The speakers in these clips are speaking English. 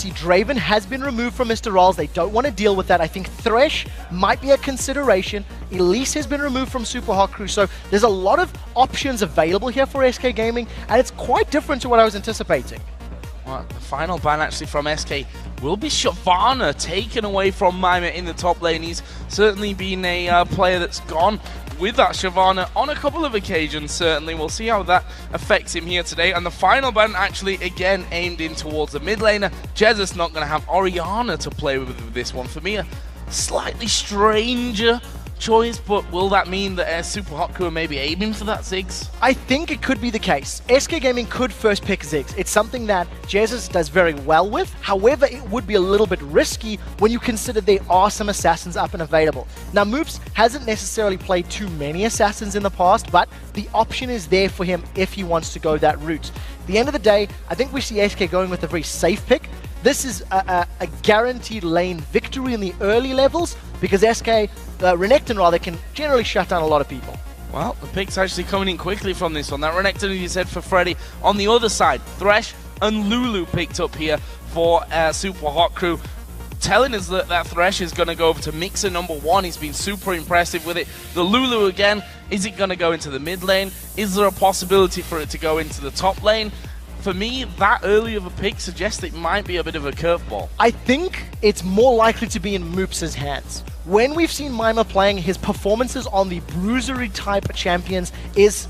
See, Draven has been removed from Mr. Rolls. They don't want to deal with that. I think Thresh might be a consideration. Elise has been removed from Super Hot Crew. So there's a lot of options available here for SK Gaming, and it's quite different to what I was anticipating. Well, the final ban actually from SK will be Shyvana, taken away from Mima in the top lane. He's certainly been a player that's gone with that Shyvana on a couple of occasions, certainly. We'll see how that affects him here today. And the final ban actually, again, aimed in towards the mid laner. Jesus not going to have Orianna to play with this one. For me, a slightly stranger choice, but will that mean that Super Hot Crew are maybe aiming for that Ziggs? I think it could be the case. SK Gaming could first pick Ziggs. It's something that Jesus does very well with. However, it would be a little bit risky when you consider there are some assassins up and available. Now, Moops hasn't necessarily played too many assassins in the past, but the option is there for him if he wants to go that route. At the end of the day, I think we see SK going with a very safe pick. This is a guaranteed lane victory in the early levels because SK, Renekton rather, can generally shut down a lot of people. Well, the pick's actually coming in quickly from this one. That Renekton, as you said, for Freddy. On the other side, Thresh and Lulu picked up here for Super Hot Crew, telling us that Thresh is going to go over to Mixer #1. He's been super impressive with it. The Lulu again, is it going to go into the mid lane? Is there a possibility for it to go into the top lane? For me, that early of a pick suggests it might be a bit of a curveball. I think it's more likely to be in Moops' hands. When we've seen Mima playing, his performances on the bruisery type champions is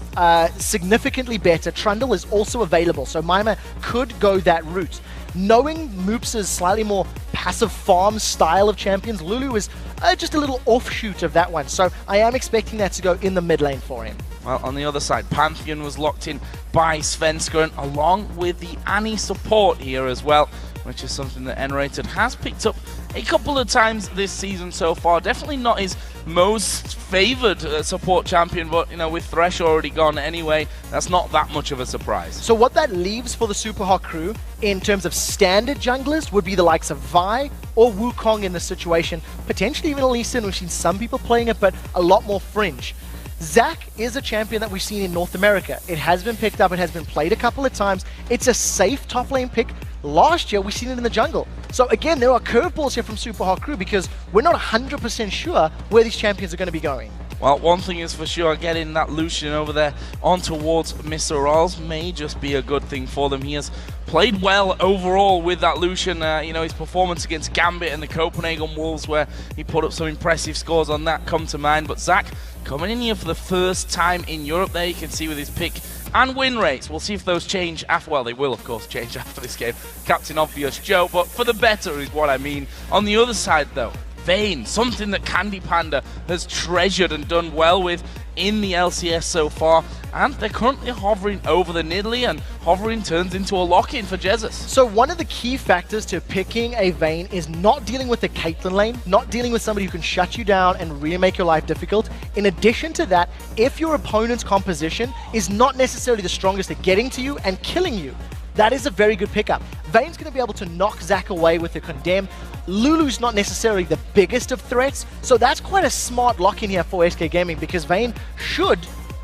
significantly better. Trundle is also available, so Mima could go that route. Knowing Moops' slightly more passive farm style of champions, Lulu is just a little offshoot of that one. So I am expecting that to go in the mid lane for him. Well, on the other side, Pantheon was locked in by Svenskeren, along with the Annie support here as well, which is something that N-Rated has picked up a couple of times this season so far. Definitely not his most favoured support champion, but, you know, with Thresh already gone anyway, that's not that much of a surprise. So what that leaves for the Super Hot Crew in terms of standard junglers would be the likes of Vi or Wukong in this situation, potentially even Elise. We've seen some people playing it, but a lot more fringe. Zac is a champion that we've seen in North America. It has been picked up, it has been played a couple of times. It's a safe top lane pick. Last year, we've seen it in the jungle. So again, there are curveballs here from Super Hot Crew because we're not 100% sure where these champions are going to be going. Well, one thing is for sure, getting that Lucian over there on towards Mr. Rolls may just be a good thing for them. He has played well overall with that Lucian. You know, his performance against Gambit and the Copenhagen Wolves, where he put up some impressive scores on that, come to mind. But Zac coming in here for the first time in Europe there, you can see with his pick and win rates. We'll see if those change after, well, they will of course change after this game. Captain Obvious Joe, but for the better is what I mean. On the other side though, Vayne, something that Candy Panda has treasured and done well with in the LCS so far, and they're currently hovering over the Nidalee, and hovering turns into a lock-in for Jesus. So one of the key factors to picking a Vayne is not dealing with the Caitlyn lane, not dealing with somebody who can shut you down and really make your life difficult. In addition to that, if your opponent's composition is not necessarily the strongest at getting to you and killing you, that is a very good pickup. Vayne's going to be able to knock Zac away with the Condemn. Lulu's not necessarily the biggest of threats, so that's quite a smart lock-in here for SK Gaming because Vayne should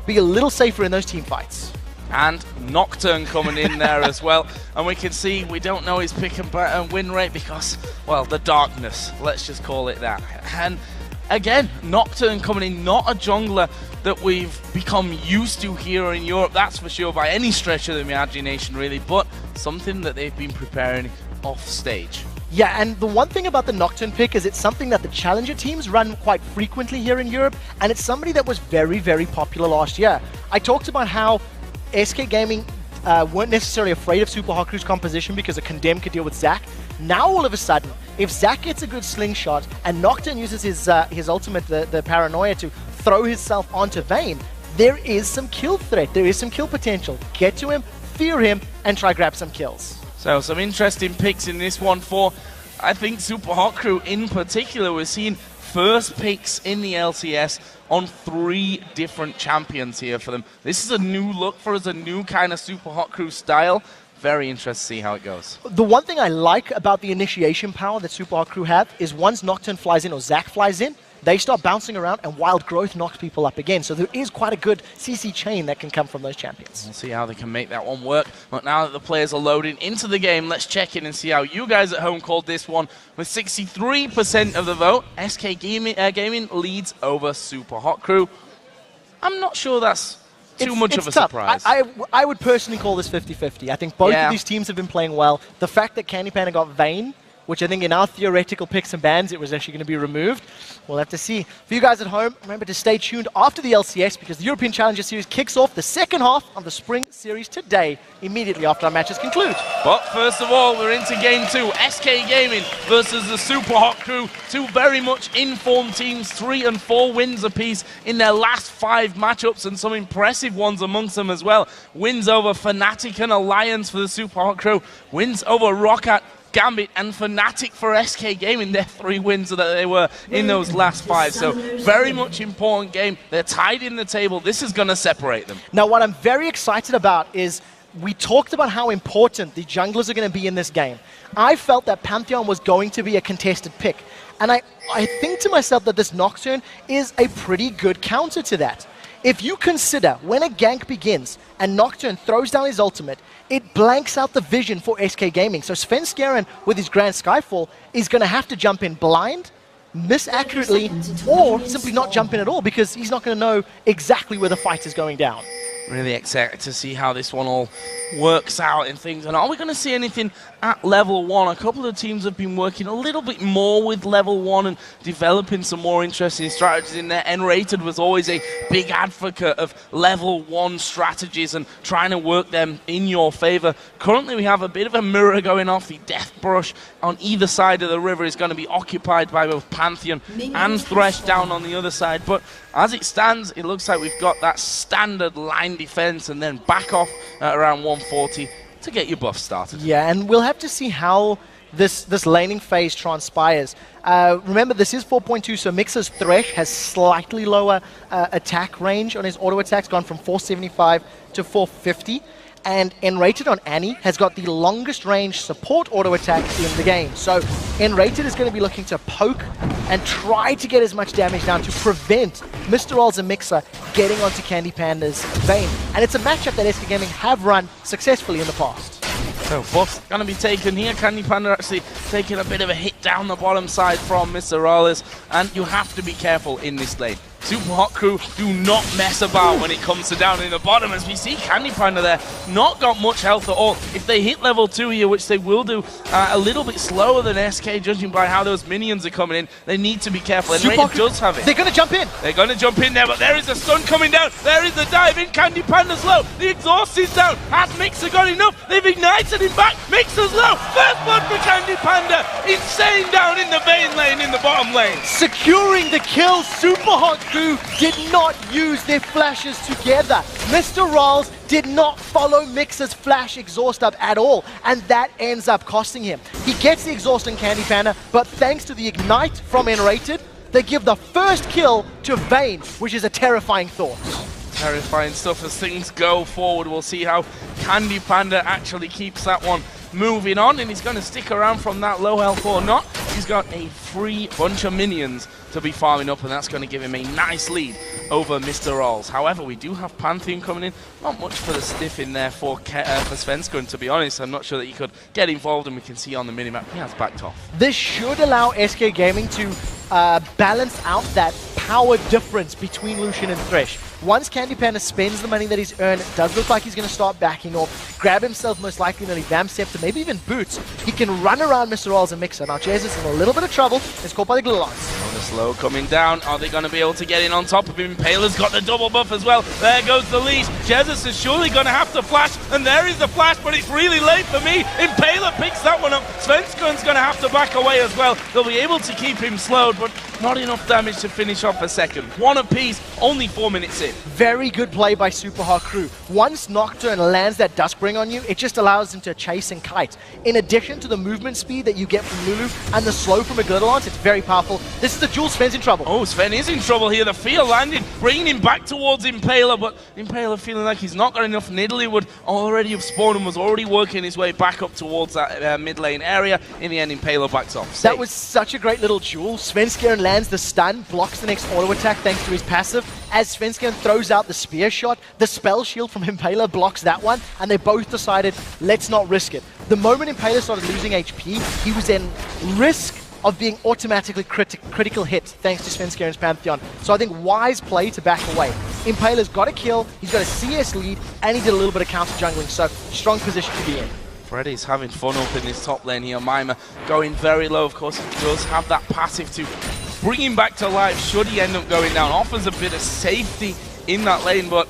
be a little safer in those team fights. And Nocturne coming in there as well. And we can see we don't know his pick and win rate because, well, the darkness, let's just call it that. And again, Nocturne coming in, not a jungler that we've become used to here in Europe, that's for sure, by any stretch of the imagination really, but something that they've been preparing off stage. Yeah, and the one thing about the Nocturne pick is it's something that the Challenger teams run quite frequently here in Europe, and it's somebody that was very, very popular last year. I talked about how SK Gaming weren't necessarily afraid of Super Hot Crew's composition because a Condemn could deal with Zac. Now all of a sudden, if Zac gets a good slingshot and Nocturne uses his ultimate, the Paranoia, to throw himself onto Vayne, there is some kill threat, there is some kill potential. Get to him, fear him, and try grab some kills. So some interesting picks in this one for, I think, Super Hot Crew in particular. We're seeing first picks in the LCS on 3 different champions here for them. This is a new look for us, a new kind of Super Hot Crew style. Very interested to see how it goes. The one thing I like about the initiation power that Super Hot Crew have is once Nocturne flies in or Zac flies in, they start bouncing around, and Wild Growth knocks people up again. So there is quite a good CC chain that can come from those champions. We'll see how they can make that one work. But now that the players are loading into the game, let's check in and see how you guys at home called this one. With 63% of the vote, SK Gaming leads over Super Hot Crew. I'm not sure that's too much of a tough. surprise. I would personally call this 50-50. I think both of these teams have been playing well. The fact that Candy Panda got Vayne, which I think in our theoretical picks and bans, it was actually going to be removed. We'll have to see. For you guys at home, remember to stay tuned after the LCS because the European Challenger Series kicks off the second half of the Spring Series today, immediately after our matches conclude. But first of all, we're into Game 2. SK Gaming versus the Super Hot Crew. Two very much informed teams, 3 and 4 wins apiece in their last 5 matchups, and some impressive ones amongst them as well. Wins over Fnatic and Alliance for the Super Hot Crew. Wins over Roccat, Gambit and Fnatic for SK Gaming, their 3 wins that they were in those last 5. So very much important game. They're tied in the table. This is going to separate them. Now what I'm very excited about is we talked about how important the junglers are going to be in this game. I felt that Pantheon was going to be a contested pick. And I think to myself that this Nocturne is a pretty good counter to that. If you consider when a gank begins and Nocturne throws down his ultimate, it blanks out the vision for SK Gaming. So Svenskeren with his Grand Skyfall is going to have to jump in blind, miss accurately, or simply not jump in at all because he's not going to know exactly where the fight is going down. Really excited to see how this one all works out and things. And are we going to see anything at level 1? A couple of teams have been working a little bit more with level 1 and developing some more interesting strategies in there. N-Rated was always a big advocate of level 1 strategies and trying to work them in your favor. Currently we have a bit of a mirror going off. The Death Brush on either side of the river is going to be occupied by both Pantheon and Thresh down on the other side. But as it stands, it looks like we've got that standard line defense and then back off at around 140 to get your buff started. Yeah, and we'll have to see how this laning phase transpires. Remember, this is 4.2, so Mixer's Thresh has slightly lower attack range on his auto attacks, gone from 475 to 450. And N-Rated on Annie has got the longest range support auto attack in the game. So N-Rated is going to be looking to poke and try to get as much damage down to prevent Mr. Rolls and Mixer getting onto Candy Panda's Vayne. And it's a matchup that SK Gaming have run successfully in the past. So buff's going to be taken here. Candy Panda actually taking a bit of a hit down the bottom side from Mr. Rolls. And you have to be careful in this lane. Super Hot Crew do not mess about when it comes to down in the bottom, as we see Candy Panda there not got much health at all. If they hit level 2 here, which they will do a little bit slower than SK, judging by how those minions are coming in, they need to be careful. And Rated does have it. They're going to jump in. They're going to jump in there, but there is a stun coming down. There is the dive in. Candy Panda's low. The exhaust is down. Has Mixer got enough? They've ignited him back. Mixer's low. First blood for Candy Panda. Insane down in the Vayne lane, in the bottom lane. Securing the kill. Super Hot Crew did not use their flashes together. Mr. Rolls did not follow Mixer's flash exhaust up at all, and that ends up costing him. He gets the exhaust on Candy Panda, but thanks to the ignite from N-Rated, they give the first kill to Vayne, which is a terrifying thought. Terrifying stuff as things go forward. We'll see how Candy Panda actually keeps that one moving on, and he's going to stick around from that low health or not. He's got a free bunch of minions to be farming up, and that's going to give him a nice lead over Mr. Rolls. However, we do have Pantheon coming in. Not much for the stiff in there for Svenskeren, to be honest. I'm not sure that he could get involved, and we can see on the minimap he has backed off. This should allow SK Gaming to balance out that power difference between Lucian and Thresh. Once Candy Panda spends the money that he's earned, it does look like he's going to start backing off, grab himself most likely nearly Vamp Scepter, maybe even Boots. He can run around Mr. Rolls and Mixer. Now Jez is in a little bit of trouble. It's caught by the Glue Lance. The slow coming down. Are they going to be able to get in on top of him? Impaler's got the double buff as well. There goes the leash. Jesus is surely going to have to flash, and there is the flash, but it's really late for me. Impaler picks that one up. Svenskeren's going to have to back away as well. They'll be able to keep him slowed, but not enough damage to finish off a second. One apiece, only 4 minutes in. Very good play by Super Hot Crew. Once Nocturne lands that Duskbring on you, it just allows him to chase and kite. In addition to the movement speed that you get from Lulu and the slow from a Glitter Lance, it's very powerful. This is the duel. Sven's in trouble. Oh, Sven is in trouble here. The fear landing, bringing him back towards Impaler, but Impaler feeling like he's not got enough. Nidalee would already have spawned and was already working his way back up towards that mid lane area. In the end, Impaler backs off. That was such a great little duel. Svenskeren lands the stun, blocks the next auto attack thanks to his passive. As Svenskeren throws out the spear shot, the spell shield from Impaler blocks that one, and they both decided, let's not risk it. The moment Impaler started losing HP, he was in risk of being automatically critical hit thanks to Svenskeren's Pantheon. So I think wise play to back away. Impaler's got a kill, he's got a CS lead, and he did a little bit of counter jungling, so strong position to be in. Freddy's having fun up in this top lane here. Mima going very low. Of course, he does have that passive to bring him back to life should he end up going down. Offers a bit of safety in that lane, but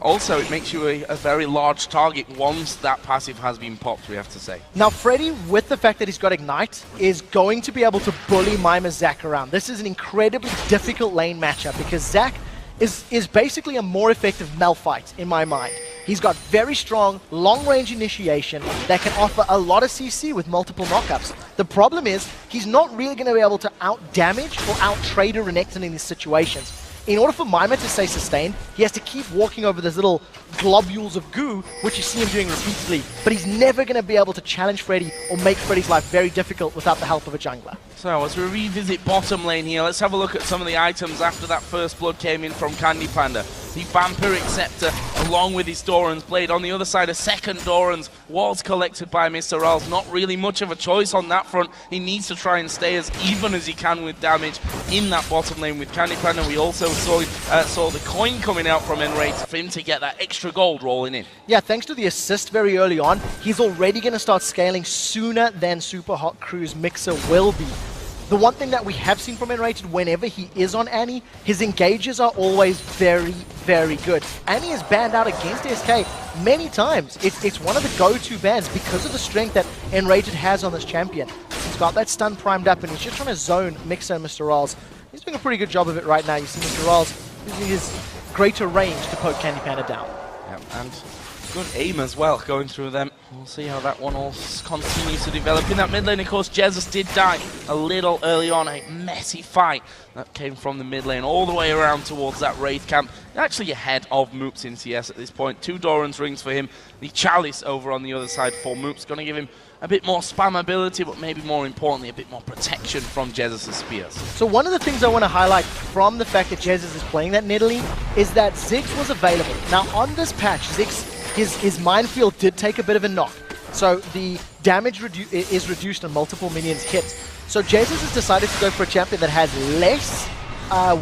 also it makes you a very large target once that passive has been popped, we have to say. Now Freddy, with the fact that he's got Ignite, is going to be able to bully Mima's Zac around. This is an incredibly difficult lane matchup because Zac is basically a more effective Malphite in my mind. He's got very strong, long-range initiation that can offer a lot of CC with multiple knockups. The problem is, he's not really going to be able to out-damage or out-trade a Renekton in these situations. In order for Mima to stay sustained, he has to keep walking over those little globules of goo, which you see him doing repeatedly, but he's never going to be able to challenge Freddy or make Freddy's life very difficult without the help of a jungler. So as we revisit bottom lane here, let's have a look at some of the items after that first blood came in from Candy Panda. The Vampiric Scepter, along with his Doran's Blade. On the other side, a second Doran's was collected by Mr. Ralls. Not really much of a choice on that front. He needs to try and stay as even as he can with damage in that bottom lane with Candy Panda. We also saw the coin coming out from Enraged for him to get that extra gold rolling in. Yeah, thanks to the assist very early on, he's already going to start scaling sooner than Super Hot Crew's Mixer will be. The one thing that we have seen from Enraged whenever he is on Annie, his engages are always very, very good. Annie is banned out against SK many times. It's one of the go-to bans because of the strength that Enraged has on this champion. He's got that stun primed up and he's just trying to zone Mixer and Mr. Ralls. He's doing a pretty good job of it right now. You see Mr. Ralls using his greater range to poke Candy Panda down. Yeah, and good aim as well, going through them. We'll see how that one all continues to develop. In that mid lane, of course, Jesus did die a little early on. A messy fight that came from the mid lane all the way around towards that Wraith camp. Actually ahead of Moops in CS at this point. 2 Doran's rings for him. The Chalice over on the other side for Moops. Going to give him a bit more spam ability, but maybe more importantly, a bit more protection from Jesus' spears. So one of the things I want to highlight from the fact that Jesus is playing that Nidalee is that Ziggs was available. Now on this patch, Ziggs, his minefield did take a bit of a knock. So the damage is reduced on multiple minions hit. So Jesus has decided to go for a champion that has less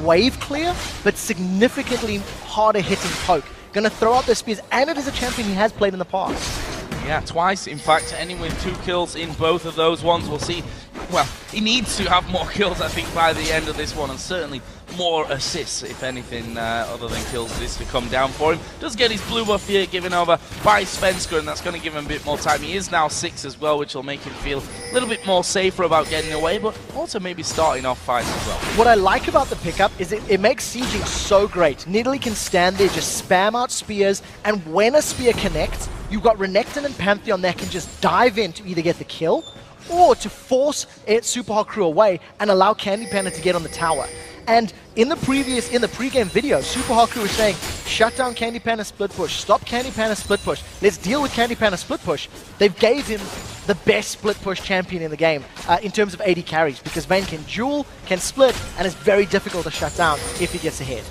wave clear, but significantly harder hitting poke. Going to throw out their spears, and it is a champion he has played in the past. Yeah, twice, in fact, ending with 2 kills in both of those ones. We'll see. Well, he needs to have more kills, I think, by the end of this one, and certainly more assists, if anything, other than kills this to come down for him. Does get his blue buff here given over by Svenskeren, and that's going to give him a bit more time. He is now 6 as well, which will make him feel a little bit more safer about getting away, but also maybe starting off fights as well. What I like about the pickup is it makes sieging so great. Nidalee can stand there, just spam out spears, and when a spear connects, you've got Renekton and Pantheon that can just dive in to either get the kill or to force Super Hot Crew away and allow Candy Panda to get on the tower. And in the pre-game video, Super Hot Crew was saying, shut down Candy Panda split push, stop Candy Panda split push, let's deal with Candy Panda split push. They've gave him the best split push champion in the game in terms of AD carries, because Vayne can duel, can split, and it's very difficult to shut down if he gets ahead.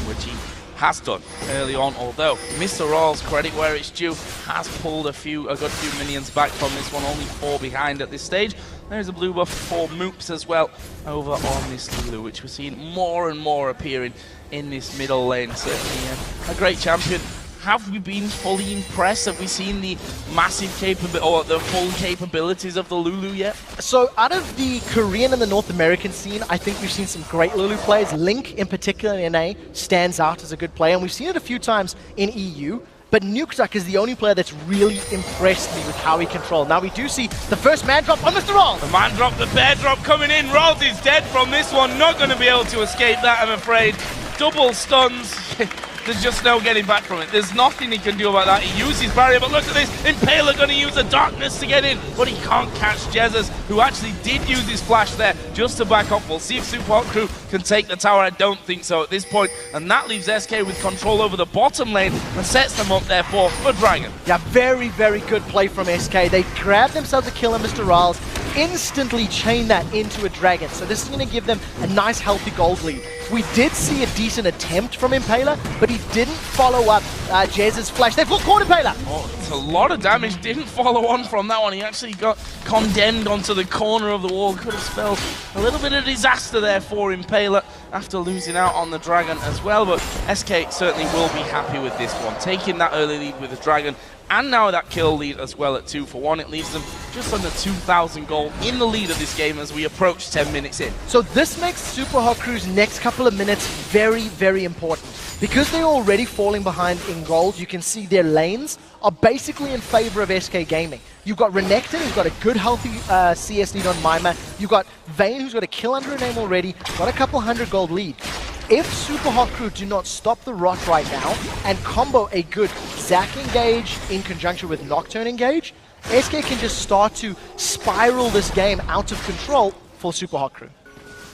Which he has done early on, although Mr. Rawls, credit where it's due, has pulled a good few minions back from this one, only 4 behind at this stage. There's a blue buff for Moops as well over on this Lulu, which we're seeing more and more appearing in this middle lane. Certainly a great champion. Have we been fully impressed? Have we seen the massive or the full capabilities of the Lulu yet? So out of the Korean and the North American scene, I think we've seen some great Lulu players. Link, in particular in NA, stands out as a good player, and we've seen it a few times in EU. But Nukeduck is the only player that's really impressed me with how he controlled. Now we do see the first man drop on Mr. Rawls. The man drop, the bear drop coming in. Rawls is dead from this one. Not going to be able to escape that, I'm afraid. Double stuns. There's just no getting back from it. There's nothing he can do about that. He used his barrier, but look at this. Impaler going to use the darkness to get in, but he can't catch Jesus, who actually did use his flash there just to back up. We'll see if Super Hot Crew can take the tower. I don't think so at this point. And that leaves SK with control over the bottom lane and sets them up there for Dragon. Yeah, very, very good play from SK. They grabbed themselves a kill on Mr. Rawls, instantly chain that into a Dragon. So this is going to give them a nice, healthy gold lead. We did see a decent attempt from Impaler, but he didn't follow up Jez's flash. They've got caught Impaler! Oh, it's a lot of damage. Didn't follow on from that one. He actually got condemned onto the corner of the wall. Could have spelled a little bit of disaster there for Impaler after losing out on the Dragon as well. But SK certainly will be happy with this one. Taking that early lead with the Dragon, and now that kill lead as well at 2-for-1. It leaves them just under 2,000 gold in the lead of this game as we approach 10 minutes in. So this makes Super Hot Crew's next couple of minutes very, very important. Because they're already falling behind in gold, you can see their lanes are basically in favor of SK Gaming. You've got Renekton, who's got a good, healthy CS lead on Mima. You've got Vayne, who's got a kill under her name already, got a couple hundred gold lead. If Super Hot Crew do not stop the rot right now and combo a good Zac engage in conjunction with Nocturne engage, SK can just start to spiral this game out of control for Super Hot Crew.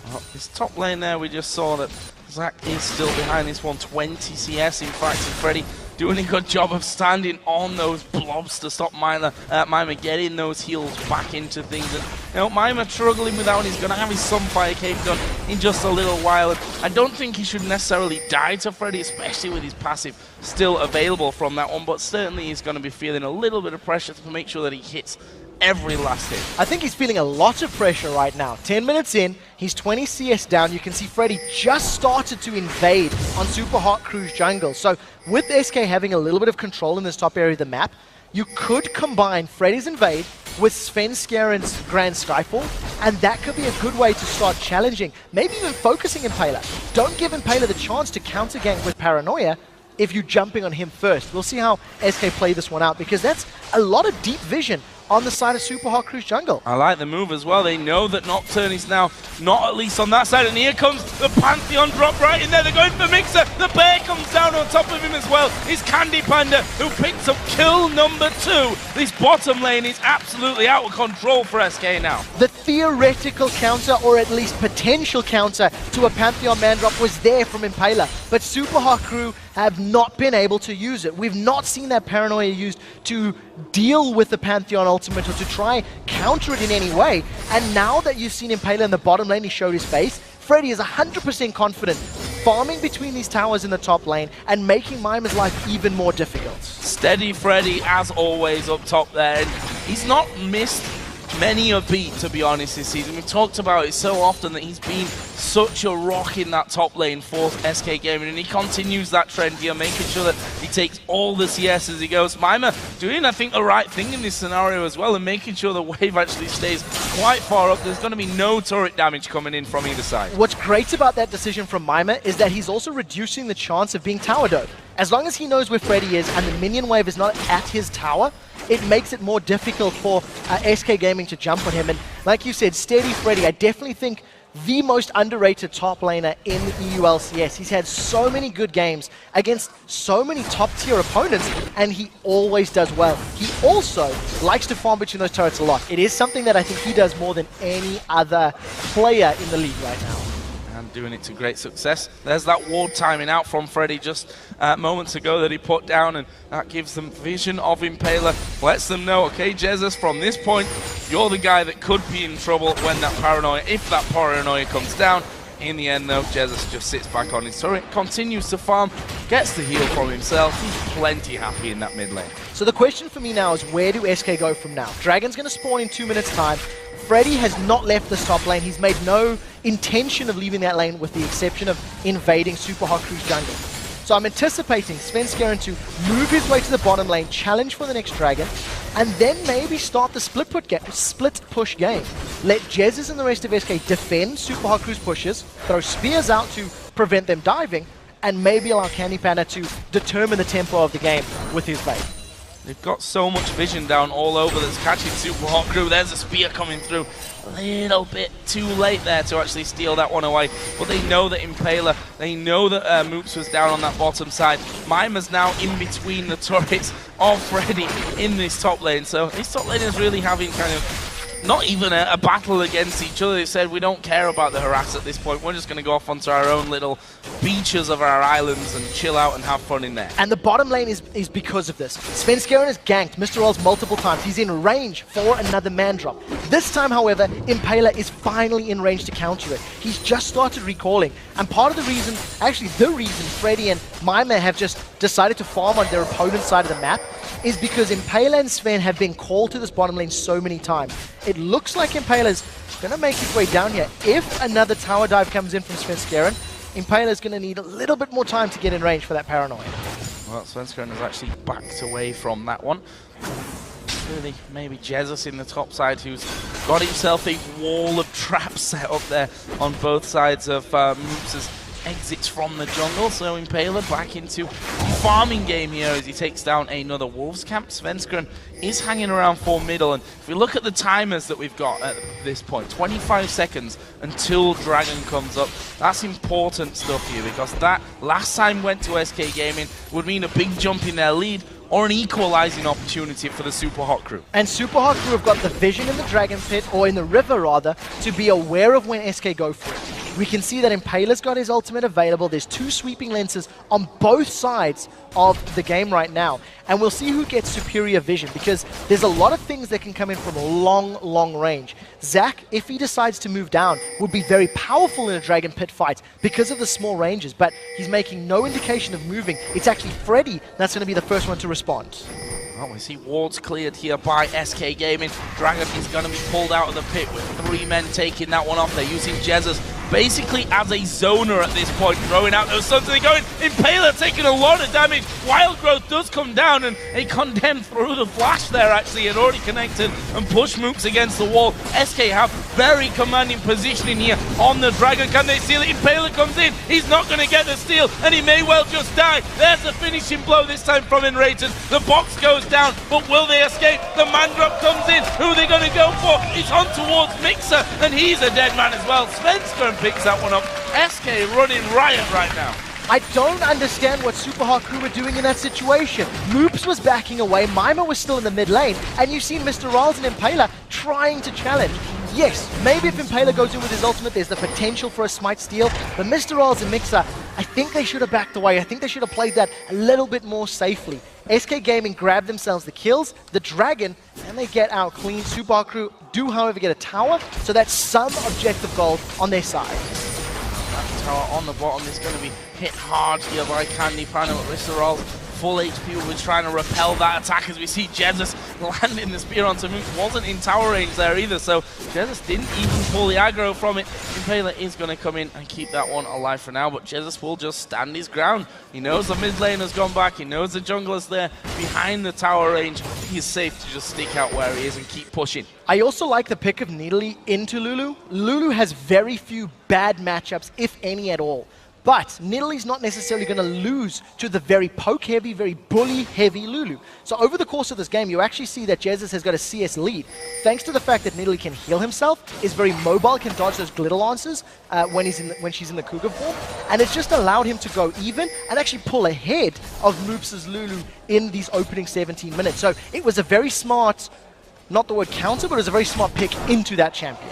Well, this top lane there, we just saw that Zac is still behind this one, 20 CS. In fact, and Freddy doing a good job of standing on those blobs to stop Mima getting those heals back into things. And you know, Mima struggling with that one. He's going to have his Sunfire Cape done in just a little while. And I don't think he should necessarily die to Freddy, especially with his passive still available from that one. But certainly he's going to be feeling a little bit of pressure to make sure that he hits every last hit. I think he's feeling a lot of pressure right now. 10 minutes in, he's 20 CS down. You can see Freddy just started to invade on Super Hot Crew's jungle. So with SK having a little bit of control in this top area of the map, you could combine Freddy's invade with Svenskjaeren's Grand Skyfall, and that could be a good way to start challenging, maybe even focusing Impaler. Don't give Impaler the chance to counter gank with Paranoia if you're jumping on him first. We'll see how SK play this one out, because that's a lot of deep vision on the side of Super Hot Crew's jungle. I like the move as well. They know that Nocturne is now not at least on that side. And here comes the Pantheon drop right in there. They're going for Mixer. The bear comes down on top of him as well. It's Candy Panda who picks up kill number 2. This bottom lane is absolutely out of control for SK now. The theoretical counter, or at least potential counter, to a Pantheon man drop was there from Impaler. But Super Hot Crew have not been able to use it. We've not seen that Paranoia used to deal with the Pantheon ultimate or to try counter it in any way. And now that you've seen Impaler in the bottom lane, he showed his face. Freddy is 100% confident, farming between these towers in the top lane and making Mima's life even more difficult. Steady Freddy, as always, up top there. And he's not missed many a beat, to be honest, this season. We've talked about it so often that he's been such a rock in that top lane for SK Gaming, and he continues that trend here, making sure that he takes all the CS as he goes. Mima doing, I think, the right thing in this scenario as well, and making sure the wave actually stays quite far up. There's going to be no turret damage coming in from either side. What's great about that decision from Mima is that he's also reducing the chance of being tower doped. As long as he knows where Freddy is and the minion wave is not at his tower, it makes it more difficult for SK Gaming to jump on him. And like you said, Steady Freddy, I definitely think the most underrated top laner in EU LCS. He's had so many good games against so many top-tier opponents, and he always does well. He also likes to farm between those turrets a lot. It is something that I think he does more than any other player in the league right now. And doing it to great success. There's that ward timing out from Freddy just moments ago that he put down, and that gives them vision of Impaler. Lets them know, okay, Jesus, from this point, you're the guy that could be in trouble when that Paranoia, if that Paranoia comes down. In the end, though, Jesus just sits back on his turret, continues to farm, gets the heal from himself. He's plenty happy in that mid lane. So the question for me now is, where do SK go from now? Dragon's going to spawn in 2 minutes' time. Freddy has not left this top lane. He's made no intention of leaving that lane with the exception of invading Super Hot Crew's jungle. So I'm anticipating Svenskjaeren to move his way to the bottom lane, challenge for the next Dragon, and then maybe start the split push game. Let Jesus and the rest of SK defend Super Hot Crew's pushes, throw spears out to prevent them diving, and maybe allow Candy Panda to determine the tempo of the game with his bait. They've got so much vision down all over that's catching Super Hot Crew. There's a spear coming through. A little bit too late there to actually steal that one away. But they know that Impaler, they know that Moops was down on that bottom side. Mima's now in between the turrets of Freddy in this top lane. So this top lane is really having kind of not even a battle against each other. They said, we don't care about the harass at this point. We're just going to go off onto our own little beaches of our islands and chill out and have fun in there. And the bottom lane is because of this. Svenskeren has ganked Mr. Rolls multiple times. He's in range for another man drop. This time, however, Impaler is finally in range to counter it. He's just started recalling. And part of the reason, actually the reason Freddy and Mima have just decided to farm on their opponent's side of the map is because Impaler and Sven have been called to this bottom lane so many times. It looks like Impaler's going to make his way down here. If another tower dive comes in from Svenskeren, Impaler's going to need a little bit more time to get in range for that paranoia. Well, Svenskeren has actually backed away from that one. Really, maybe Jesus in the top side, who's got himself a wall of traps set up there on both sides of Moops' exits from the jungle. So Impaler back into a farming game here as he takes down another Wolves camp. Svenskeren is hanging around for middle, and if we look at the timers that we've got at this point, 25 seconds until Dragon comes up. That's important stuff here, because that last time went to SK Gaming would mean a big jump in their lead or an equalizing opportunity for the Super Hot crew. And Super Hot crew have got the vision in the Dragon Pit, or in the river rather, to be aware of when SK go for it. We can see that Impaler's got his ultimate available. There's two sweeping lenses on both sides of the game right now. And we'll see who gets superior vision, because there's a lot of things that can come in from a long range. Zac, if he decides to move down, would be very powerful in a Dragon Pit fight because of the small ranges, but he's making no indication of moving. It's actually Freddy that's going to be the first one to respond. Well, we see wards cleared here by SK Gaming. Dragon is going to be pulled out of the pit with 3 men taking that one off. They're using Jesus basically as a zoner at this point, throwing out those stuns. They're going, Impaler taking a lot of damage. Wild Growth does come down, and a Condemn through the flash there actually had already connected and pushed Mooks against the wall. SK have very commanding positioning here on the Dragon. Can they steal it? Impaler comes in. He's not going to get the steal, and he may well just die. There's the finishing blow this time from Enraged. The box goes down, but will they escape? The man drop comes in. Who are they going to go for? It's on towards Mixer, and he's a dead man as well. Svenskeren picks that one up. SK running riot right now. I don't understand what Super Hot crew were doing in that situation. Moops was backing away, Mima was still in the mid lane, and you've seen Mr. Riles and Impaler trying to challenge. Yes, maybe if Impaler goes in with his ultimate, there's the potential for a smite steal, but Mr. Riles and Mixer, I think they should have backed away. I think they should have played that a little bit more safely. SK Gaming grab themselves the kills, the Dragon, and they get out clean. Super Hot crew do, however, get a tower, so that's some objective gold on their side. That tower on the bottom is going to be hit hard here by Candy Panda, but Mr. Rolls full HP was trying to repel that attack as we see Jesus landing the spear onto Mooks. Wasn't in tower range there either, so Jesus didn't even pull the aggro from it. Impaler is going to come in and keep that one alive for now, but Jesus will just stand his ground. He knows the mid lane has gone back, he knows the jungler's there behind the tower range. He's safe to just stick out where he is and keep pushing. I also like the pick of Nidalee into Lulu. Lulu has very few bad matchups, if any at all. But Nidalee's not necessarily going to lose to the very poke-heavy, very bully-heavy Lulu. So over the course of this game, you actually see that Jesus has got a CS lead. Thanks to the fact that Nidalee can heal himself, is very mobile, can dodge those glitter lances when she's in the Cougar form. And it's just allowed him to go even and actually pull ahead of Moops' Lulu in these opening 17 minutes. So it was a very smart, not the word counter, but it was a very smart pick into that champion.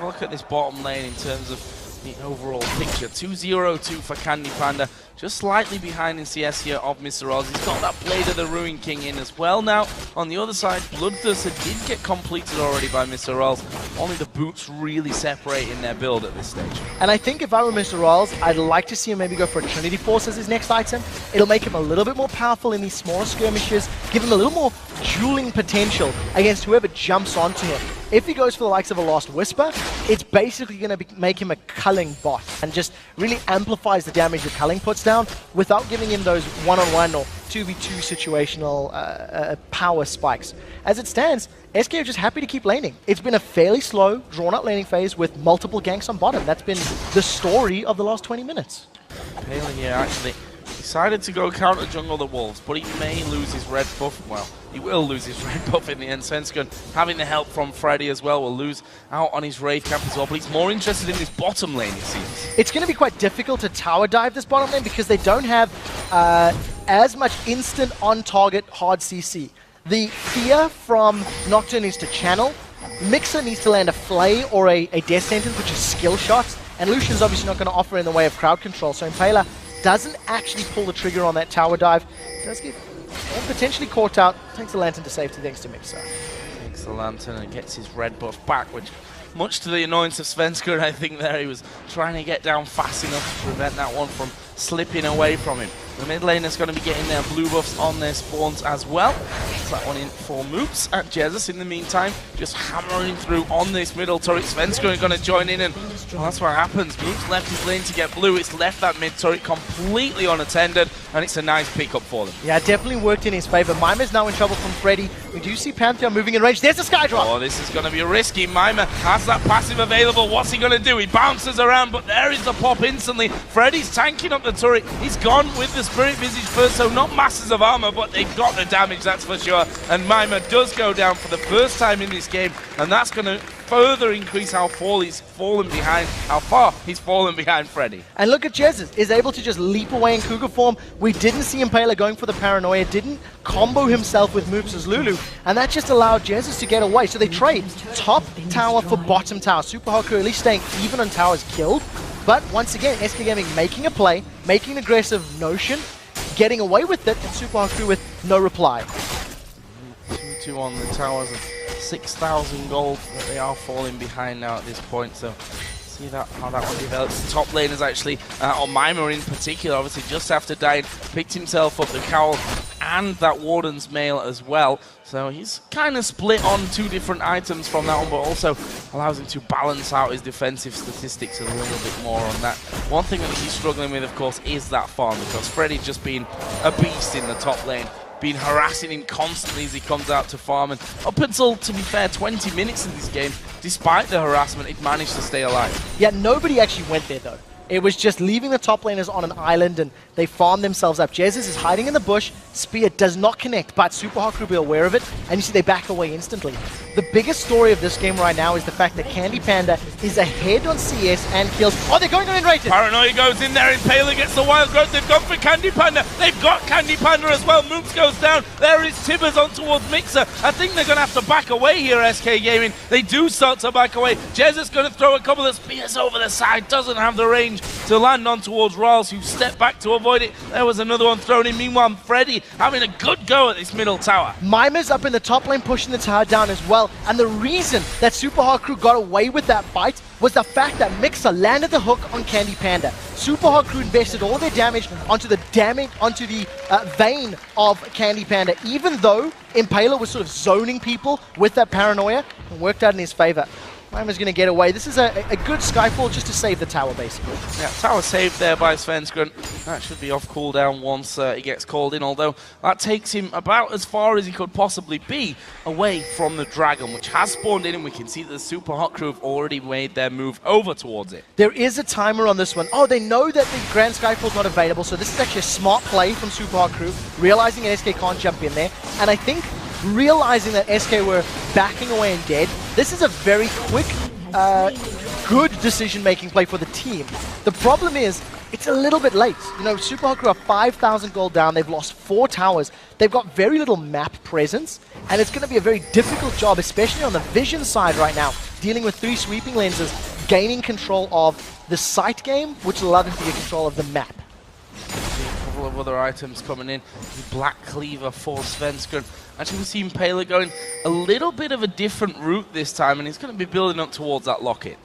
Look at this bottom lane in terms of the overall picture. 2-0-2 for Candy Panda, just slightly behind in CS here of Mr. Oz. He's got that Blade of the Ruin King in as well now. On the other side, Bloodthirster did get completed already by Mr. Oz. Only the boots really separating their build at this stage. And I think if I were Mr. Oz, I'd like to see him maybe go for a Trinity Force as his next item. It'll make him a little bit more powerful in these smaller skirmishes, give him a little more dueling potential against whoever jumps onto him. If he goes for the likes of a Last Whisper, it's basically going to make him a culling bot and just really amplifies the damage that culling puts down without giving him those one-on-one or 2v2 situational power spikes. As it stands, SK are just happy to keep laning. It's been a fairly slow, drawn-out laning phase with multiple ganks on bottom. That's been the story of the last 20 minutes. Palin here actually decided to go counter jungle the Wolves, but he may lose his red buff. Well, he will lose his red buff in the end. Svenskeren, having the help from Freddy as well, will lose out on his Wraith camp as well, but he's more interested in this bottom lane, it seems. It's going to be quite difficult to tower dive this bottom lane because they don't have as much instant on-target hard CC. The fear from Nocturne is to channel, Mixer needs to land a Flay or a Death Sentence, which is skill shots, and Lucian's obviously not going to offer in the way of crowd control, so Impaler doesn't actually pull the trigger on that tower dive. Does get potentially caught out, takes the Lantern to safety thanks to Mixer. Takes the Lantern and gets his red buff back, which, much to the annoyance of Svenska, I think there he was trying to get down fast enough to prevent that one from slipping away from him. The mid laner's going to be getting their blue buffs on their spawns as well. That one in for Moops, and Jesus in the meantime just hammering through on this middle turret. Svenska are going to join in, and well, that's what happens. Moops left his lane to get blue. It's left that mid turret completely unattended, and it's a nice pickup for them. Yeah, it definitely worked in his favor. Mimer's now in trouble from Freddy. We do see Pantheon moving in range. There's a Skydrop! Oh, this is going to be risky. Mimer has that passive available. What's he going to do? He bounces around, but there is the pop instantly. Freddy's tanking up the turret. He's gone with the Spirit Visage first, so not masses of armor, but they've got the damage, that's for sure. And Mimer does go down for the first time in this game, and that's going to further increase how far he's fallen behind Freddy. And look at Jesus, is able to just leap away in Cougar form. We didn't see Impaler going for the paranoia, didn't combo himself with Moops' Lulu, and that just allowed Jesus to get away. So they trade top tower for bottom tower. Super Haku at least staying even on towers killed. But once again, SK Gaming making a play, making an aggressive notion, getting away with it, and Super Haku with no reply. 2-2 on the towers and 6,000 gold that they are falling behind now at this point. So see that how that one develops. The top lane is actually, or Mimer in particular, obviously just after dying, picked himself up the cowl and that Warden's mail as well. So he's kind of split on two different items from that one, but also allows him to balance out his defensive statistics a little bit more on that. One thing that he's struggling with, of course, is that farm, because Freddy's just been a beast in the top lane, been harassing him constantly as he comes out to farm, and up until, to be fair, 20 minutes in this game, despite the harassment, it managed to stay alive. Yeah, nobody actually went there though. It was just leaving the top laners on an island, and they farmed themselves up. Jesus is hiding in the bush. Spear does not connect, but Super Haku will be aware of it, and you see they back away instantly. The biggest story of this game right now is the fact that Candy Panda is ahead on CS and kills. Oh, they're going on in rated! Paranoia goes in there, Impaler gets the wild growth. They've gone for Candy Panda. They've got Candy Panda as well. Moops goes down. There is Tibbers on towards Mixer. I think they're going to have to back away here, SK Gaming. They do start to back away. Jesus going to throw a couple of spears over the side. Doesn't have the range to land on towards Riles, who stepped back to avoid it. There was another one thrown in. Meanwhile, Freddy having a good go at this middle tower. Mimer's up in the top lane pushing the tower down as well, and the reason that Super Haku got away with that fight was the fact that Mixer landed the hook on Candy Panda. Super Haku invested all their damage onto the vein of Candy Panda, even though Impaler was sort of zoning people with that paranoia, and worked out in his favor. Mimer's going to get away. This is a good Skyfall just to save the tower, basically. Yeah, tower saved there by Svenska. That should be off cooldown once he gets called in, although that takes him about as far as he could possibly be away from the Dragon, which has spawned in, and we can see that the Super Hot Crew have already made their move over towards it. There is a timer on this one. Oh, they know that the Grand Skyfall is not available, so this is actually a smart play from Super Hot Crew, realizing that SK can't jump in there, and I think realizing that SK were backing away and dead, this is a very quick, good decision-making play for the team. The problem is, it's a little bit late. You know, Super Haku are 5,000 gold down, they've lost 4 towers, they've got very little map presence, and it's going to be a very difficult job, especially on the vision side right now, dealing with 3 sweeping lenses, gaining control of the sight game, which will allow them to get control of the map. A couple of other items coming in. The Black Cleaver for Svenska. Actually, we see Impaler going a little bit of a different route this time, and he's going to be building up towards that locket.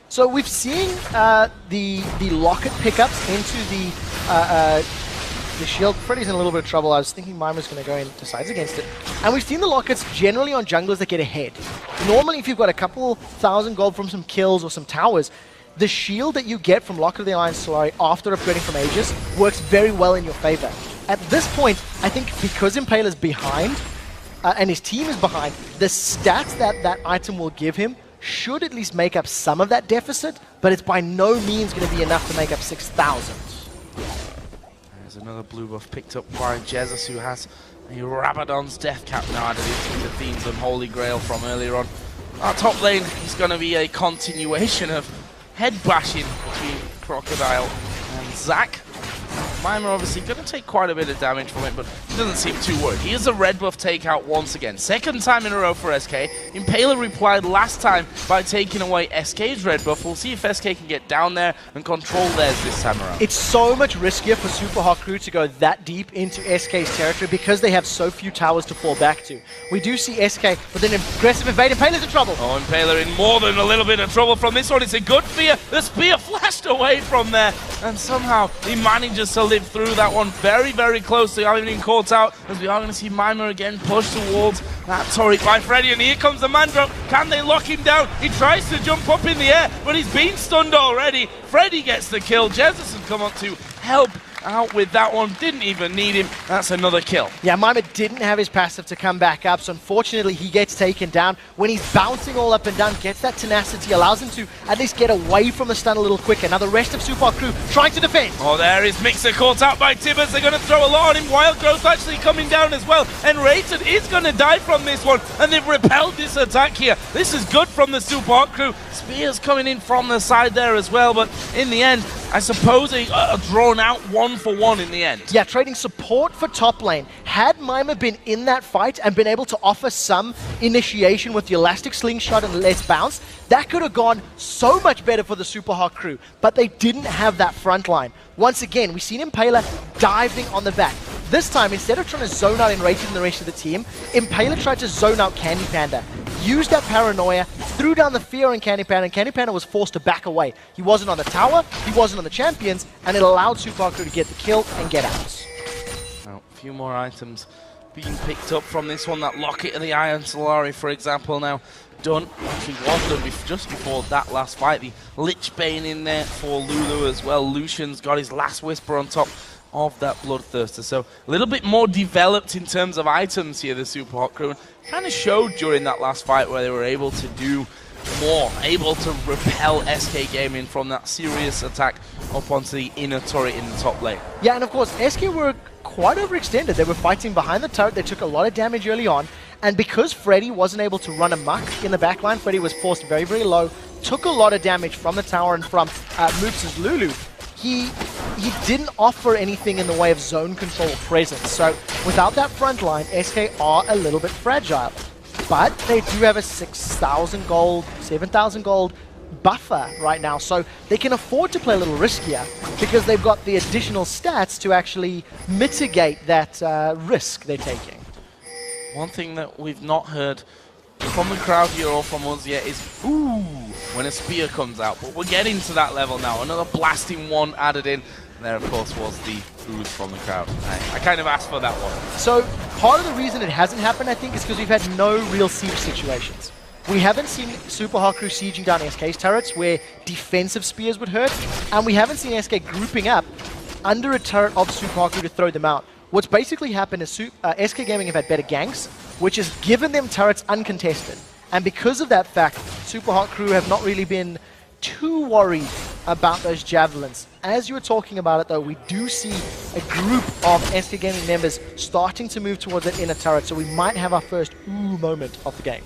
So we've seen the locket pickups into the shield. Freddy's in a little bit of trouble. I was thinking Mimer's going to go in to sides against it. And we've seen the lockets generally on junglers that get ahead. Normally, if you've got a couple thousand gold from some kills or some towers, the shield that you get from Locket of the Alliance Solari after upgrading from Aegis works very well in your favor. At this point, I think because Impaler's behind, and his team is behind, the stats that that item will give him should at least make up some of that deficit, but it's by no means going to be enough to make up 6,000. There's another blue buff picked up by Jesus, who has a Rabadon's Death Cap now added into the themes of Holy Grail from earlier on. Our top lane is going to be a continuation of head bashing between Crocodile and Zac. Mima obviously going to take quite a bit of damage from it, but he doesn't seem too worried. He is a red buff takeout once again. Second time in a row for SK. Impaler replied last time by taking away SK's red buff. We'll see if SK can get down there and control theirs this time around. It's so much riskier for Super Hot Crew to go that deep into SK's territory because they have so few towers to fall back to. We do see SK with an aggressive invade. Impaler's in trouble. Oh, Impaler in more than a little bit of trouble from this one. It's a good spear. The spear flashed away from there, and somehow he manages to live through that one very, very closely. I'm even caught out as we are going to see Mima again push towards that turret by Freddy, and here comes the man drop. Can they lock him down? He tries to jump up in the air, but he's been stunned already. Freddy gets the kill. Jesus has come on to help out with that one. Didn't even need him. That's another kill. Yeah, Mima didn't have his passive to come back up, so unfortunately he gets taken down. When he's bouncing all up and down, gets that tenacity, allows him to at least get away from the stun a little quicker. Now the rest of Super Hot Crew trying to defend. Oh, there is Mixer caught out by Tibbers. They're going to throw a lot on him. Wild Growth actually coming down as well, and Rated is going to die from this one, and they've repelled this attack here. This is good from the Super Hot Crew. Spears coming in from the side there as well, but in the end, I suppose a drawn out 1-for-1 in the end. Yeah, trading support for top lane. Had Mima been in that fight and been able to offer some initiation with the elastic slingshot and let's bounce, that could have gone so much better for the Super Hot Crew, but they didn't have that front line. Once again, we've seen Impaler diving on the back. This time, instead of trying to zone out Enraged and the rest of the team, Impaler tried to zone out Candy Panda. Used that paranoia, threw down the fear on Candy Panda, and Candy Panda was forced to back away. He wasn't on the tower, he wasn't on the champions, and it allowed Super Hot Crew to get the kill and get out. Now, a few more items being picked up from this one. That Locket of the Iron Solari, for example, now done. Actually was done just before that last fight. The Lich Bane in there for Lulu as well. Lucian's got his last Whisper on top of that Bloodthirster. So a little bit more developed in terms of items here, the Super Hot Crew. Kind of showed during that last fight where they were able to do more, able to repel SK Gaming from that serious attack up onto the inner turret in the top lane. Yeah, and of course, SK were quite overextended. They were fighting behind the turret. They took a lot of damage early on. And because Freddy wasn't able to run amok in the backline, Freddy was forced very, very low, took a lot of damage from the tower and from Moops' Lulu. He didn't offer anything in the way of zone control or presence. So without that front line, SK are a little bit fragile. But they do have a 6,000 gold, 7,000 gold buffer right now. So they can afford to play a little riskier because they've got the additional stats to actually mitigate that risk they're taking. One thing that we've not heard from the crowd here or from us yet is ooh when a spear comes out, but we're getting to that level now. Another blasting one added in. And there, of course, was the ooze from the crowd. I kind of asked for that one. So part of the reason it hasn't happened, I think, is because we've had no real siege situations. We haven't seen Super Hot Crew sieging down SK's turrets where defensive spears would hurt, and we haven't seen SK grouping up under a turret of Super Hot Crew to throw them out. What's basically happened is SK Gaming have had better ganks, which has given them turrets uncontested. And because of that fact, Super Hot Crew have not really been too worried about those javelins. As you were talking about it though, we do see a group of SK Gaming members starting to move towards that inner turret, so we might have our first ooh moment of the game.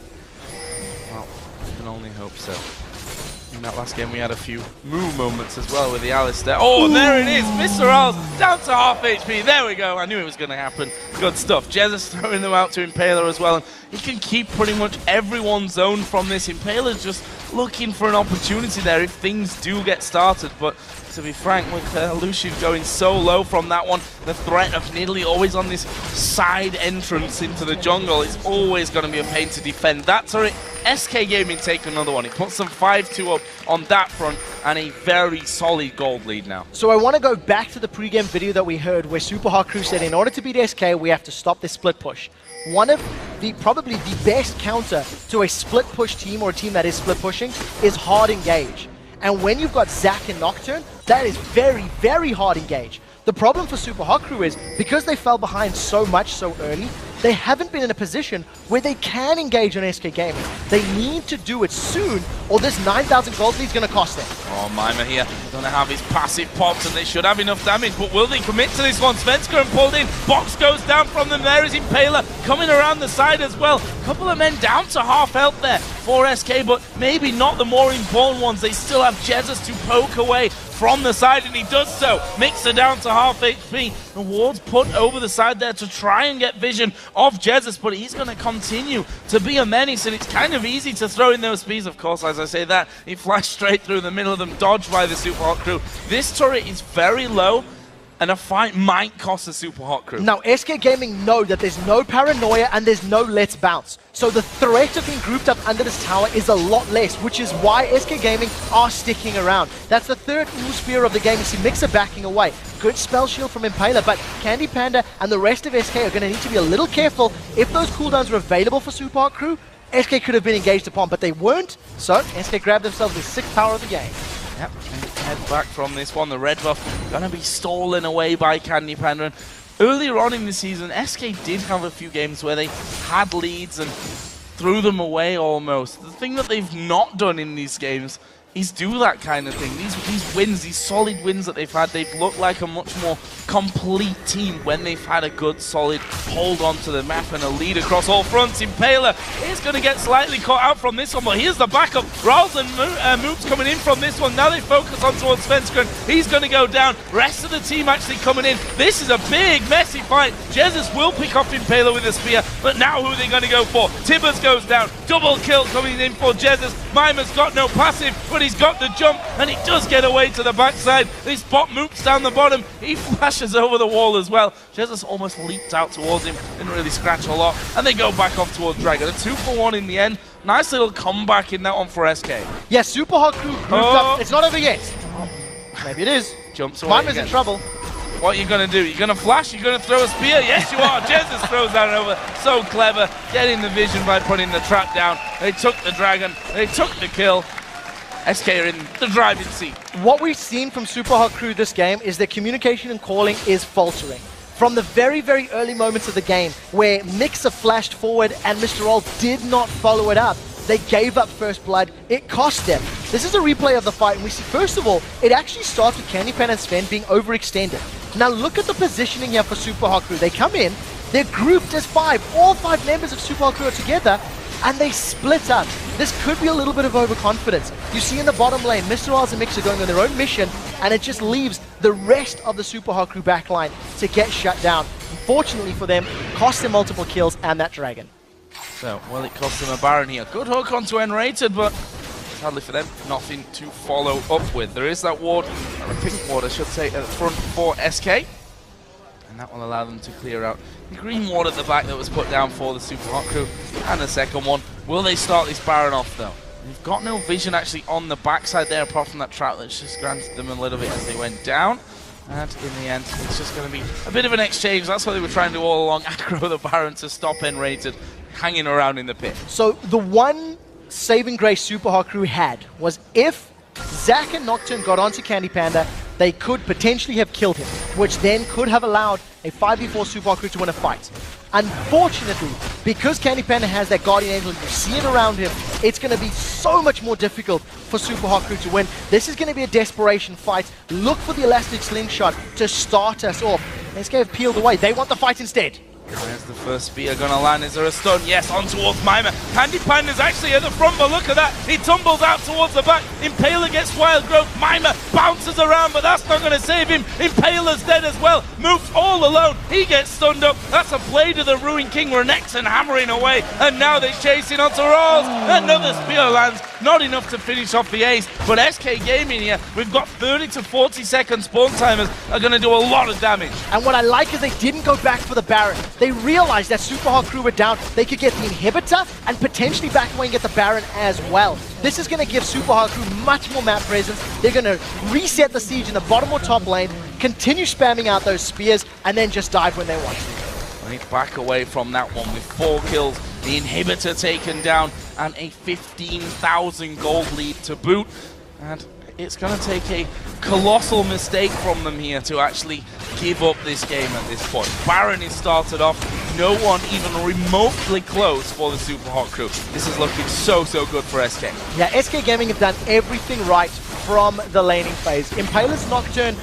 Well, I can only hope so. In that last game we had a few moo moments as well with the Alistair. Oh, and there it is! Mr. Owls down to half HP. There we go. I knew it was going to happen. Good stuff. Jesus throwing them out to Impaler as well. And he can keep pretty much everyone's zone from this. Impaler's just looking for an opportunity there if things do get started. But to be frank, with Lucian going so low from that one, the threat of Nidalee always on this side entrance into the jungle is always going to be a pain to defend. That turret, SK Gaming take another one. It puts them 5-2 up on that front and a very solid gold lead now. So I want to go back to the pregame video that we heard where Super Hot Crew said in order to beat SK, we have to stop this split push. One of the probably the best counter to a split push team or a team that is split pushing is hard engage. And when you've got Zac and Nocturne, that is very, very hard engage. The problem for Super Hot Crew is, because they fell behind so much so early, they haven't been in a position where they can engage on SK Gaming. They need to do it soon, or this 9,000 gold lead is going to cost them. Oh, Mima here, gonna have his passive pops, and they should have enough damage, but will they commit to this one? Svenska pulled in, box goes down from them, there is Impaler coming around the side as well. Couple of men down to half health there for SK, but maybe not the more important ones. They still have Jesus to poke away from the side, and he does so. Mixer down to half HP, and Ward's put over the side there to try and get vision of Jesus, but he's going to continue to be a menace, and it's kind of easy to throw in those speeds. Of course, as I say that, he flashed straight through the middle of them, dodged by the Super Hot crew. This turret is very low, and a fight might cost the Super Hot crew. Now, SK Gaming know that there's no paranoia and there's no let's bounce. So the threat of being grouped up under this tower is a lot less, which is why SK Gaming are sticking around. That's the third Ooh Spear of the game. You see Mixer backing away. Good spell shield from Impaler, but Candy Panda and the rest of SK are going to need to be a little careful. If those cooldowns were available for Super Hot crew, SK could have been engaged upon, but they weren't. So SK grabbed themselves the 6th power of the game. Yep, and head back from this one. The red buff gonna be stolen away by Candy Panda. Earlier on in the season, SK did have a few games where they had leads and threw them away almost. The thing that they've not done in these games is do that kind of thing. These wins, these solid wins that they've had, they've looked like a much more complete team when they've had a good, solid hold on to the map and a lead across all fronts. Impaler is going to get slightly caught out from this one, but here's the backup. Rawls and Moops coming in from this one. Now they focus on towards Svenska. He's going to go down. Rest of the team actually coming in. This is a big, messy fight. Jesus will pick off Impaler with a spear, but now who are they going to go for? Tibbers goes down. Double kill coming in for Jesus. Mima's got no passive, but he's got the jump, and he does get away to the backside. This bot Moops down the bottom. He flashes over the wall as well. Jesus almost leaped out towards him. Didn't really scratch a lot. And they go back off towards Dragon. A 2-for-1 in the end. Nice little comeback in that one for SK. Yeah, Super Hot crew grouped up. It's not over yet. Maybe it is. Jumps away. Mima's in trouble. What are you going to do? You're going to flash? You're going to throw a spear? Yes, you are. Jesus throws that over. So clever. Getting the vision by putting the trap down. They took the Dragon. They took the kill. SK are in the driving seat. What we've seen from Super Hot crew this game is their communication and calling is faltering. From the very, very early moments of the game, where Mixer flashed forward and Mr. All did not follow it up, they gave up first blood. It cost them. This is a replay of the fight, and we see, first of all, it actually starts with Candy Pan and Sven being overextended. Now look at the positioning here for Super Hot crew. They come in, they're grouped as 5. All 5 members of Super Hot crew are together, and they split up. This could be a little bit of overconfidence. You see in the bottom lane, Mr. Oz and Mixer going on their own mission, and it just leaves the rest of the Super Hot crew backline to get shut down. Unfortunately for them, cost them multiple kills and that Dragon. So, well, it cost them a Baron here. Good hook onto N-rated, but sadly for them, nothing to follow up with. There is that ward, or a pink ward, I should say, at the front for SK. And that will allow them to clear out the green ward at the back that was put down for the Super Hot crew. And the second one. Will they start this Baron off, though? They've got no vision actually on the backside there, apart from that trap that's just granted them a little bit as they went down. And in the end, it's just going to be a bit of an exchange. That's what they were trying to do all along. Aggro the Baron to stop N-rated hanging around in the pit. So the one saving grace Super Hot crew had was if Zac and Nocturne got onto Candy Panda, they could potentially have killed him, which then could have allowed a 5v4 Super Hot crew to win a fight. Unfortunately, because Candy Panda has that Guardian Angel, you see it around him, it's going to be so much more difficult for Super Hot crew to win. This is going to be a desperation fight. Look for the Elastic Slingshot to start us off. SK have peeled away. They want the fight instead. There's the first spear going to land. Is there a stun? Yes, on towards Mima. Candy Panda's actually at the front, but look at that. He tumbles out towards the back. Impaler gets Wild Growth. Mima bounces around, but that's not going to save him. Impaler's dead as well. Moves all alone. He gets stunned up. That's a play to the Ruin King. Renekton hammering away, and now they're chasing onto Rawls. Another spear lands. Not enough to finish off the ace, but SK Gaming here, we've got 30 to 40 second spawn timers, are going to do a lot of damage. And what I like is they didn't go back for the Baron. They realized that Super Hot crew were down. They could get the inhibitor and potentially back away and get the Baron as well. This is going to give Super Hot crew much more map presence. They're going to reset the siege in the bottom or top lane, continue spamming out those spears, and then just dive when they want to. I need to back away from that one with 4 kills. The inhibitor taken down and a 15,000 gold lead to boot. And it's going to take a colossal mistake from them here to actually give up this game at this point. Baron is started off, no one even remotely close for the Super Hot crew. This is looking so good for SK. Yeah, SK Gaming have done everything right from the laning phase. Impaler's Nocturne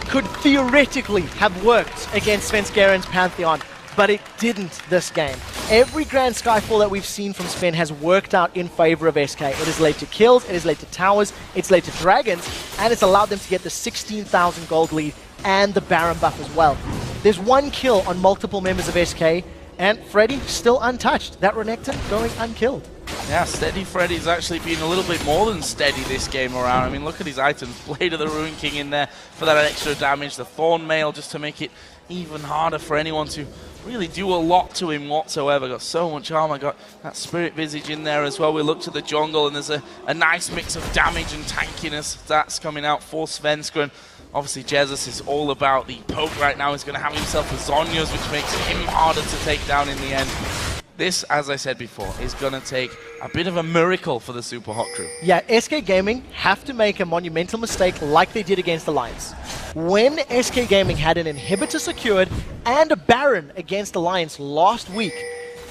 could theoretically have worked against Svenskaren's Pantheon, but it didn't this game. Every Grand Skyfall that we've seen from Sven has worked out in favor of SK. It has led to kills, it has led to towers, it's led to dragons, and it's allowed them to get the 16,000 gold lead and the Baron buff as well. There's one kill on multiple members of SK, and Freddy still untouched. That Renekton going unkilled. Yeah, Steady Freddy's actually been a little bit more than steady this game around. I mean, look at his items. Blade of the Ruin King in there for that extra damage. The Thorn Mail just to make it even harder for anyone to really do a lot to him whatsoever. Got so much armor. Got that Spirit Visage in there as well. We look to the jungle and there's a nice mix of damage and tankiness that's coming out for Svenska. Obviously, Jesus is all about the poke right now. He's going to have himself a Zhonya's, which makes him harder to take down in the end. This, as I said before, is going to take a bit of a miracle for the Super Hot crew. Yeah, SK Gaming have to make a monumental mistake like they did against Alliance. When SK Gaming had an inhibitor secured and a Baron against Alliance last week,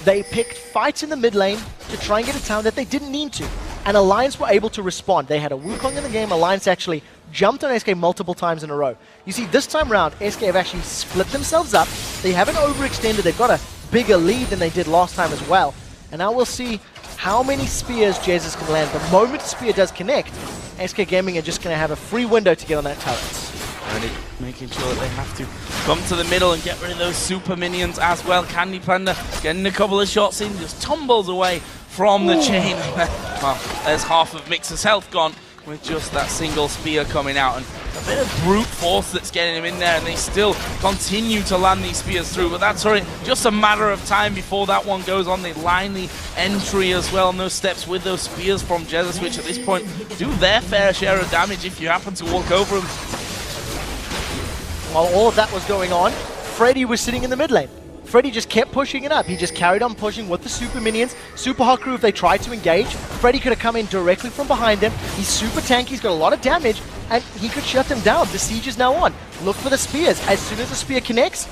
they picked fights in the mid lane to try and get a town that they didn't need to. And Alliance were able to respond. They had a Wukong in the game. Alliance actually jumped on SK multiple times in a row. You see, this time around, SK have actually split themselves up. They haven't overextended. They've got a bigger lead than they did last time as well. And now we'll see how many spears Jesus can land. The moment the spear does connect, SK Gaming are just going to have a free window to get on that turret. And making sure that they have to come to the middle and get rid of those super minions as well. Candy Panda getting a couple of shots in, just tumbles away from the chain. Well, there's half of Mixer's health gone with just that single spear coming out. And a bit of brute force that's getting him in there, and they still continue to land these spears through. But that's already just a matter of time before that one goes on. They line the entry as well on those steps with those spears from Jesus, which at this point do their fair share of damage if you happen to walk over them. While all of that was going on, Freddy was sitting in the mid lane. Freddy just kept pushing it up. He just carried on pushing with the super minions. Super Hot crew, if they tried to engage, Freddy could have come in directly from behind them. He's super tanky, he's got a lot of damage, and he could shut them down. The siege is now on. Look for the spears. As soon as the spear connects,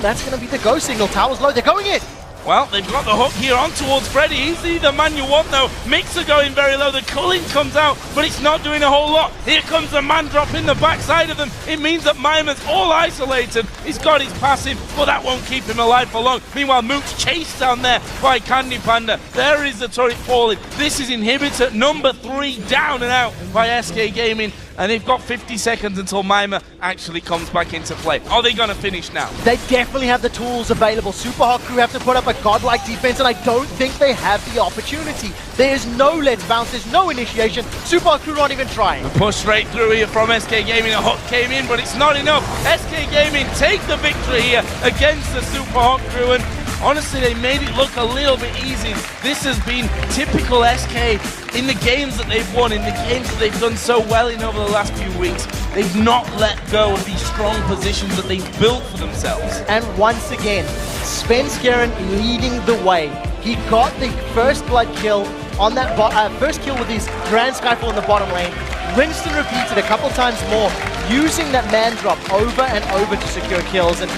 that's going to be the go signal. Tower's low, they're going in. Well, they've got the hook here on towards Freddy. He's the man you want, though. Mixer going very low. The culling comes out, but it's not doing a whole lot. Here comes the man drop in the backside of them. It means that Mimer's all isolated. He's got his passive, but that won't keep him alive for long. Meanwhile, Mook's chased down there by Candy Panda. There is the turret falling. This is inhibitor number 3 down and out by SK Gaming. And they've got 50 seconds until Mimer actually comes back into play. Are they going to finish now? They definitely have the tools available. Super Hot crew have to put up a godlike defense, and I don't think they have the opportunity. There's no let's bounce, there's no initiation. Super Hot crew not even trying. A push straight through here from SK Gaming. A hook came in, but it's not enough. SK Gaming take the victory here against the Super Hot crew, and honestly, they made it look a little bit easy. This has been typical SK in the games that they've won, in the games that they've done so well in over the last few weeks. They've not let go of these strong positions that they've built for themselves. And once again, Svenskeren leading the way. He got the first blood kill on that first kill with his Grand Skyfall in the bottom lane. Rinsed and repeated a couple times more, using that man drop over and over to secure kills. And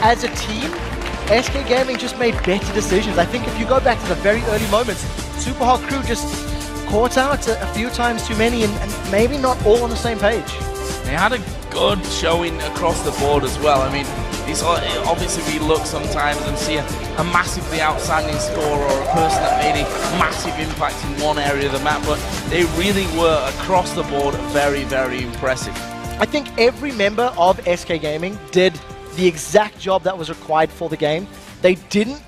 as a team, SK Gaming just made better decisions. I think if you go back to the very early moments, Super Hot crew just caught out a few times too many, and maybe not all on the same page. They had a good showing across the board as well. I mean, it's obviously we look sometimes and see a massively outstanding score or a person that made a massive impact in one area of the map, but they really were across the board very, very impressive. I think every member of SK Gaming did the exact job that was required for the game. They didn't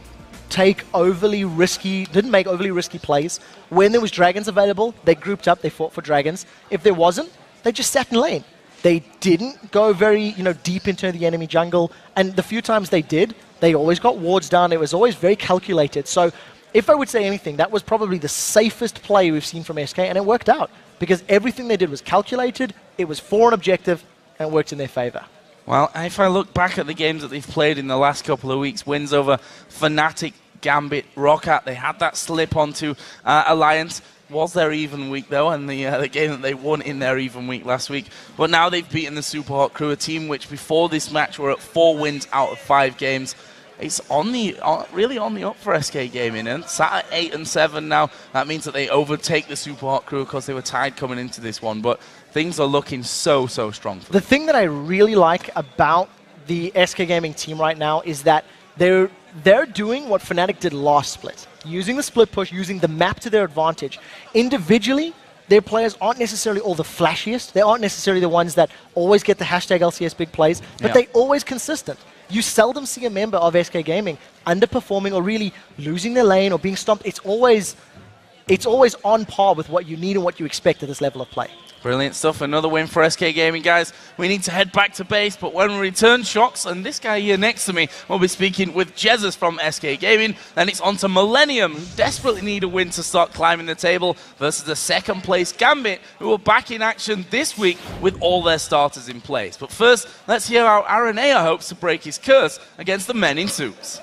make overly risky plays. When there was dragons available, they grouped up, they fought for dragons. If there wasn't, they just sat in lane. They didn't go very, deep into the enemy jungle, and the few times they did, they always got wards down. It was always very calculated. So if I would say anything, that was probably the safest play we've seen from SK, and it worked out because everything they did was calculated, it was for an objective, and it worked in their favor. Well, if I look back at the games that they've played in the last couple of weeks, wins over Fnatic, Gambit, Roccat, they had that slip onto Alliance. Was their even week, though, and the game that they won in their even week last week. But now they've beaten the Super Hot crew, a team which before this match were at 4 wins out of 5 games. it's really on the up for SK Gaming, and sat at 8-7 now. That means that they overtake the Super Hot crew because they were tied coming into this one, but things are looking so strong for them. The thing that I really like about the SK Gaming team right now is that they're doing what Fnatic did last split, using the split push, using the map to their advantage. Individually, their players aren't necessarily all the flashiest. They aren't necessarily the ones that always get the hashtag LCS big plays, but they're always consistent. You seldom see a member of SK Gaming underperforming or really losing their lane or being stomped. It's always on par with what you need and what you expect at this level of play. Brilliant stuff. Another win for SK Gaming, guys. We need to head back to base, but when we return, Shocks and this guy here next to me will be speaking with Jesus from SK Gaming. Then it's on to Millennium, who desperately need a win to start climbing the table, versus the second place Gambit, who are back in action this week with all their starters in place. But first, let's hear how Aranea hopes to break his curse against the men in suits.